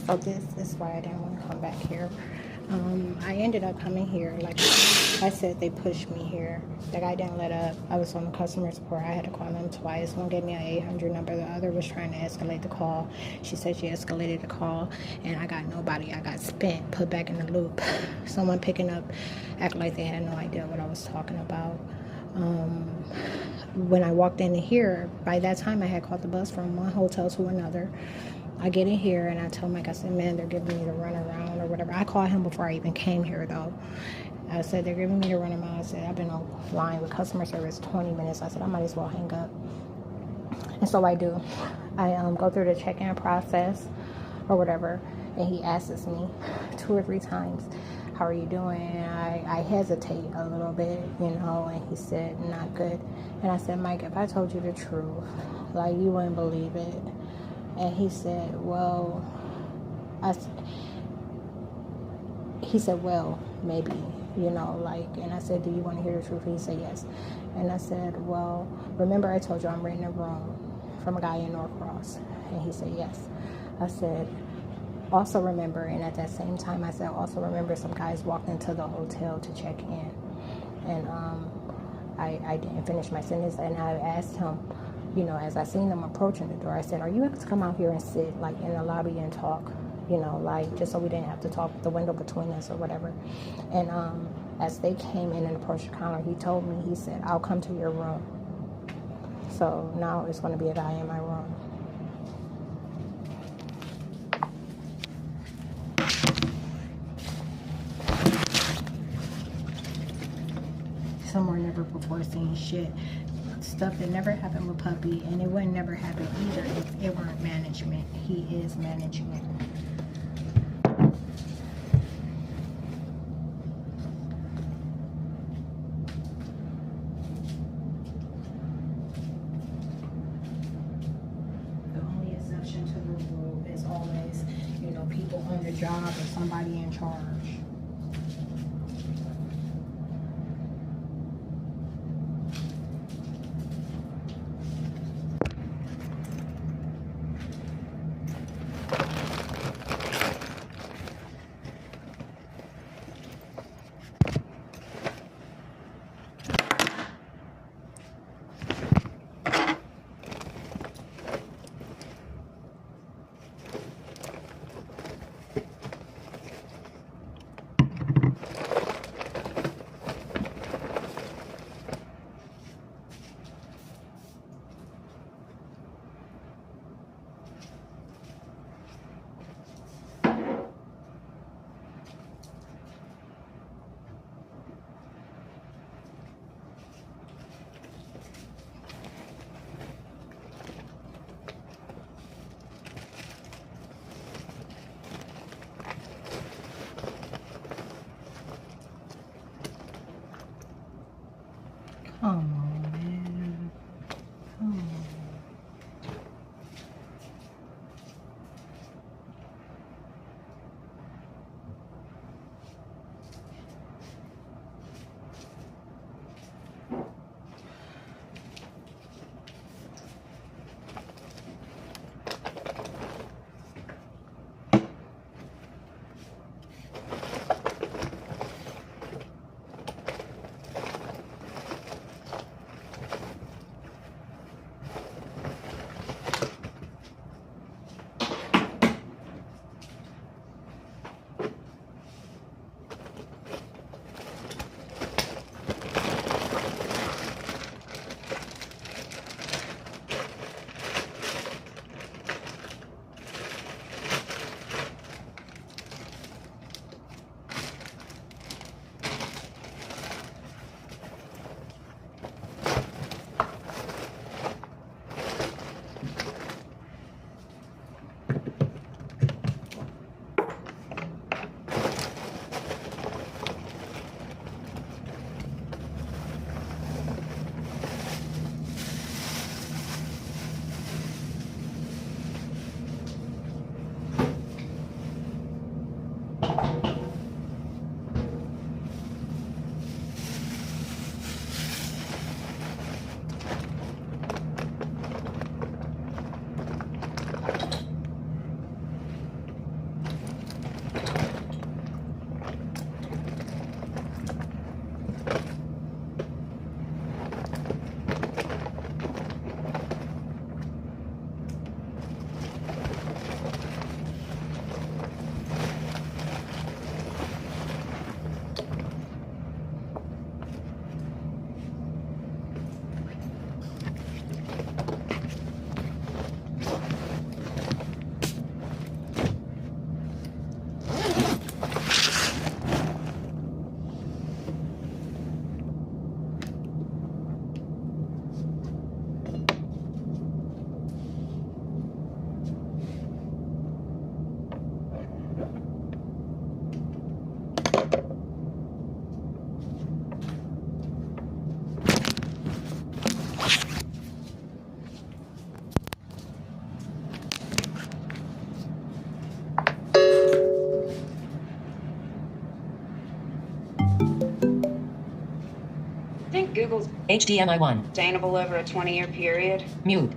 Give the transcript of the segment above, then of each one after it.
So this is why I didn't want to come back here. I ended up coming here. Like I said, they pushed me here. The guy didn't let up. I was on the customer support. I had to call them twice. One gave me an 800 number. The other was trying to escalate the call. She said she escalated the call, and I got nobody. I got spent, put back in the loop. Someone picking up, acting like they had no idea what I was talking about. When I walked into here, by that time I had caught the bus from one hotel to another. I get in here and I tell Mike, I said, man, they're giving me the runaround or whatever. I called him before I even came here, though. I said, they're giving me the runaround. I said, I've been online with customer service 20 minutes. I said, I might as well hang up. And so I do. I go through the check-in process or whatever, and he asks me 2 or 3 times, how are you doing? And I hesitate a little bit, and he said, not good. And I said, Mike, if I told you the truth, like, you wouldn't believe it. And he said, well, maybe, and I said, do you want to hear the truth? He said, yes. And I said, well, remember I told you I'm renting a room from a guy in Norcross? And he said, yes. I said, also remember, and at that same time, I said, also remember some guys walked into the hotel to check in. And I didn't finish my sentence, and I asked him, as I seen them approaching the door, I said, are you able to come out here and sit, like, in the lobby and talk, just so we didn't have to talk with the window between us or whatever. And as they came in and approached the counter, he told me, he said, I'll come to your room. So now it's going to be a guy in my room. Somewhere never before seen shit. Stuff that never happened with Puppy, and it wouldn't never happen either if it weren't management. He is management. The only exception to the rule is always, people on the job or somebody in charge. Google's HDMI 1. sustainable over a 20-year period. Mute.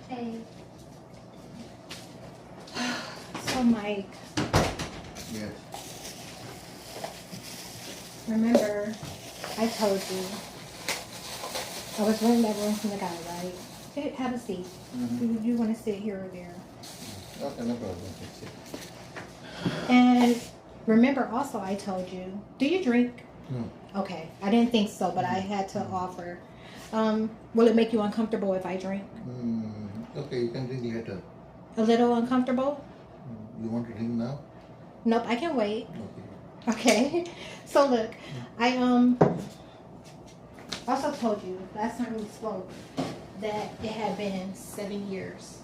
Hey. So, Mike. Yes. Remember, I told you I was renting that room from the guy, right? Hey, have a seat. Mm-hmm. You want to sit here or there? Okay, no problem. And remember, also, I told you. Do you drink? No. Okay, I didn't think so, but I had to offer. Will it make you uncomfortable if I drink? Okay, you can drink later. A little uncomfortable? You want to drink now? Nope, I can wait. Okay. Okay. So look, I also told you last time we spoke that it had been 7 years,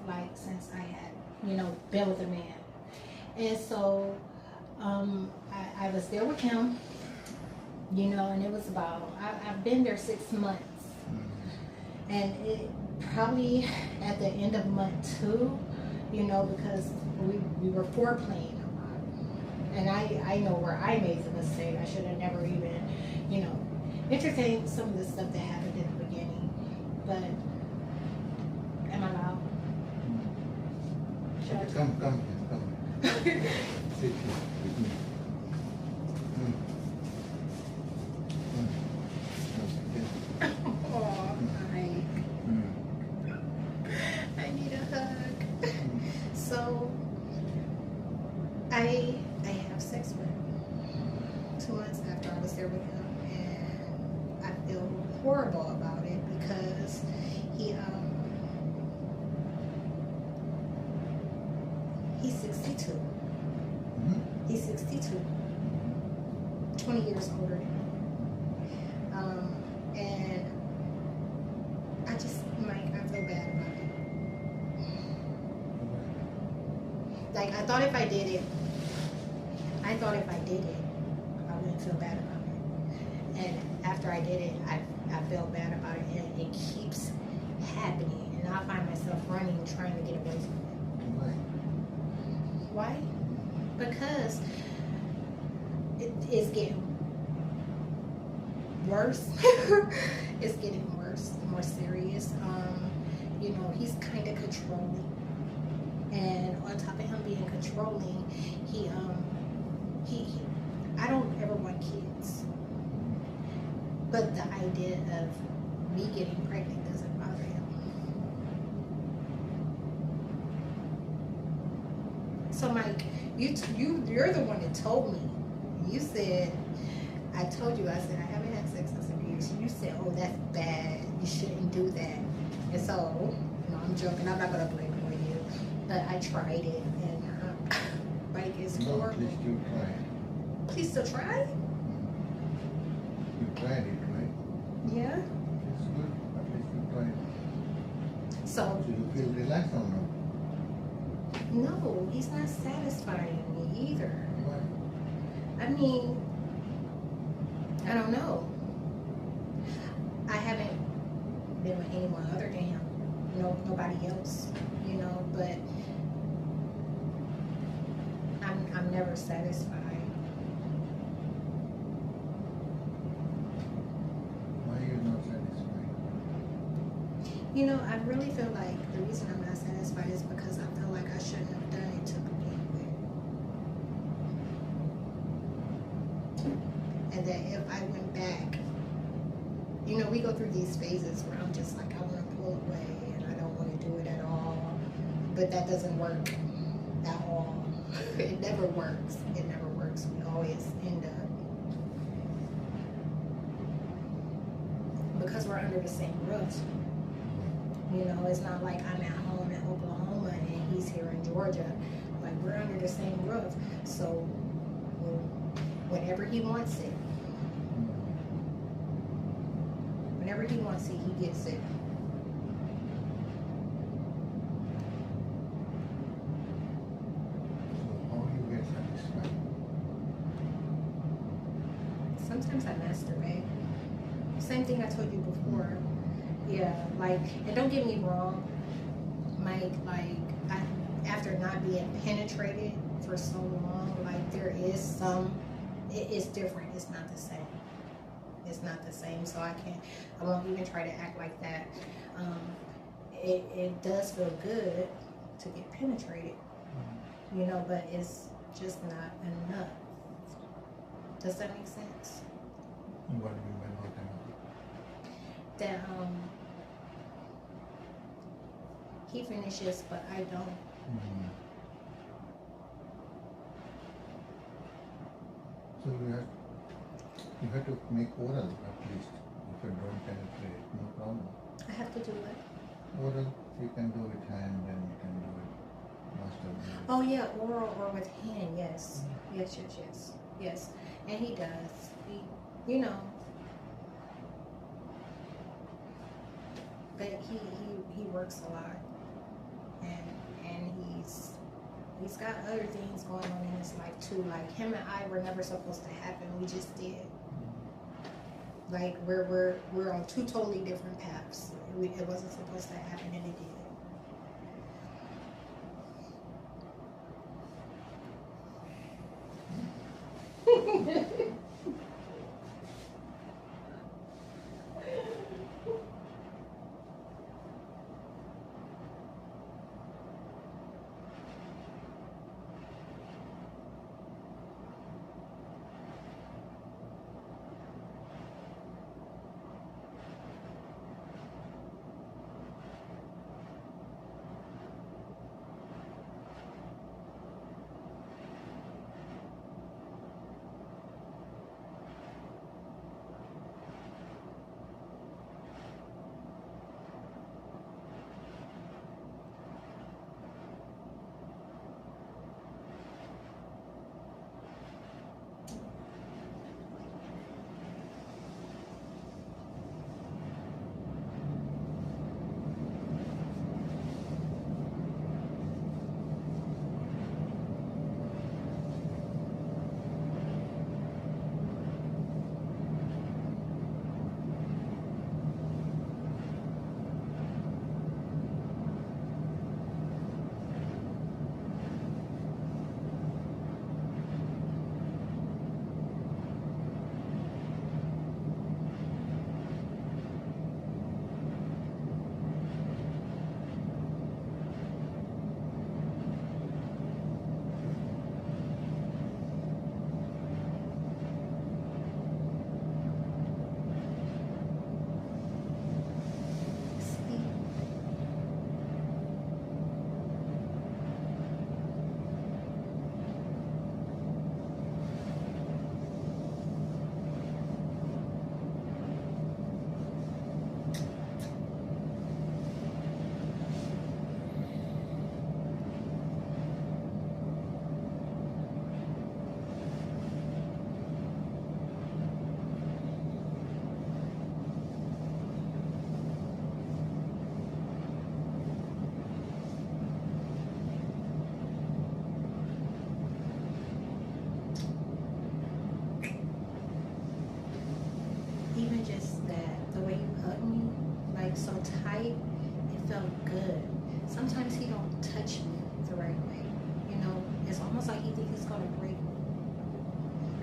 like since I had, been with a man, and so I was there with him, and it was about I've been there 6 months, and it probably at the end of month 2, because we were foreplaying a lot, and I know where I made the mistake. I should have never even, entertained some of the stuff that happened in the beginning. But am I loud? Should I Come. Sit here with me. Oh, Mike. I need a hug. horrible about it because he's 62. Mm-hmm. He's 62. 20 years older than me. And I just, Mike, I feel bad about it. Like, I thought if I did it, I wouldn't feel bad about it. And after I did it, I felt bad about it, and it keeps happening. And I find myself running, trying to get away from it. Why? Because it's getting worse. It's getting worse, more serious. You know, he's kind of controlling. And on top of him being controlling, he I don't ever want kids. But the idea of me getting pregnant doesn't bother him. So Mike, you're the one that told me. You said, I told you, I said, I haven't had sex in 7 years. You said, oh, that's bad. You shouldn't do that. And so, no, I'm joking. I'm not going to blame it on you. But I tried it, and Mike, it's horrible. At least you tried. Please still try? You tried it, right? Yeah. It's good. At least you tried. So So you feel relaxed or no? no, he's not satisfying me either. Why? I mean, I don't know. I haven't been with anyone other than him. Nobody else, you know, but I'm never satisfied. Why are you not satisfied? You know, I really feel like the reason I'm not satisfied is because I feel like I shouldn't have done it to begin with. And that if I went back, you know, we go through these phases where I'm just like, I want to pull away and I don't want to do it at all. But that doesn't work at all. It never works. It never works. We always end up, because we're under the same roof. You know, it's not like I'm at home in Oklahoma and he's here in Georgia. Like, we're under the same roof. So whenever he wants it, whenever he wants it, he gets it. So how do you get satisfied? Sometimes I masturbate. Same thing I told you before. Yeah, like, and don't get me wrong, Mike, after not being penetrated for so long, like, there is some, it's different. It's not the same. It's not the same. So I won't even try to act like that. It does feel good to get penetrated, you know, but it's just not enough. Does that make sense? What do you mean by not enough? That he finishes, but I don't. Mm-hmm. So you have to make oral at least. If you don't penetrate, no problem. I have to do it. Oral, you can do with hand and you can do it masturbate. Oh yeah, oral or with hand, yes. Yes. And he does. He, you know. But he works a lot. And he's got other things going on in his life too. Like, him and I were never supposed to happen. We just did. Like, we're on two totally different paths. It wasn't supposed to happen, and it did. was so tight, it felt good. Sometimes he don't touch me the right way. You know, it's almost like he thinks he's gonna break me.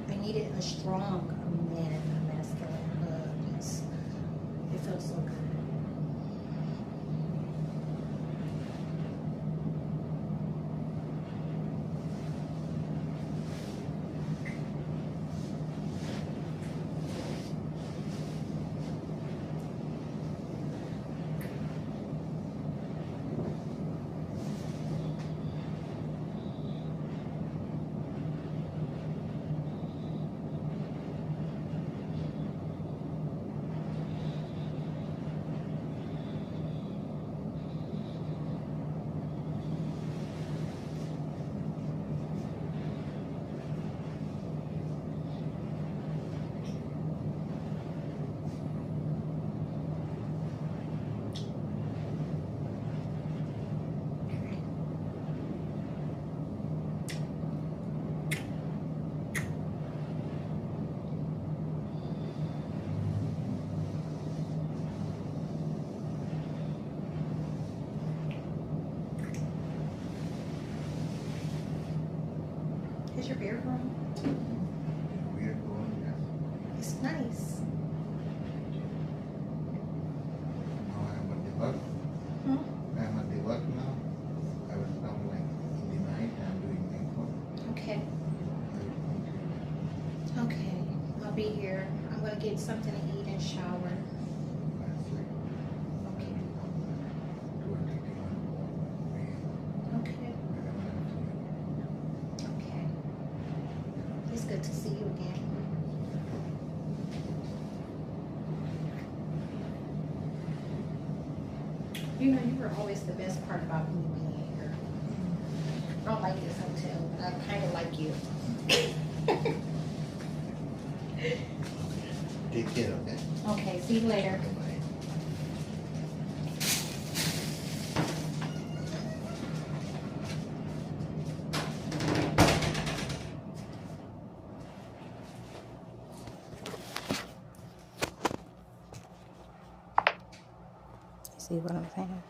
I needed a strong man, a masculine hug. It felt so good. Is your beard grown? Weird going, yes. It's nice. Now I am at the work. Hmm? I am at the work now. I will come like in the night. I am doing makeup. Okay. I will come to you. Okay. I'll be here. I'm gonna get something to eat and shower. That's like Okay. 21. Okay. Okay. It's good to see you again. You know, you were always the best part about me being here. I don't like this hotel, but I kind of like you. Take care, okay? Okay, see you later. Bye. See what I'm saying?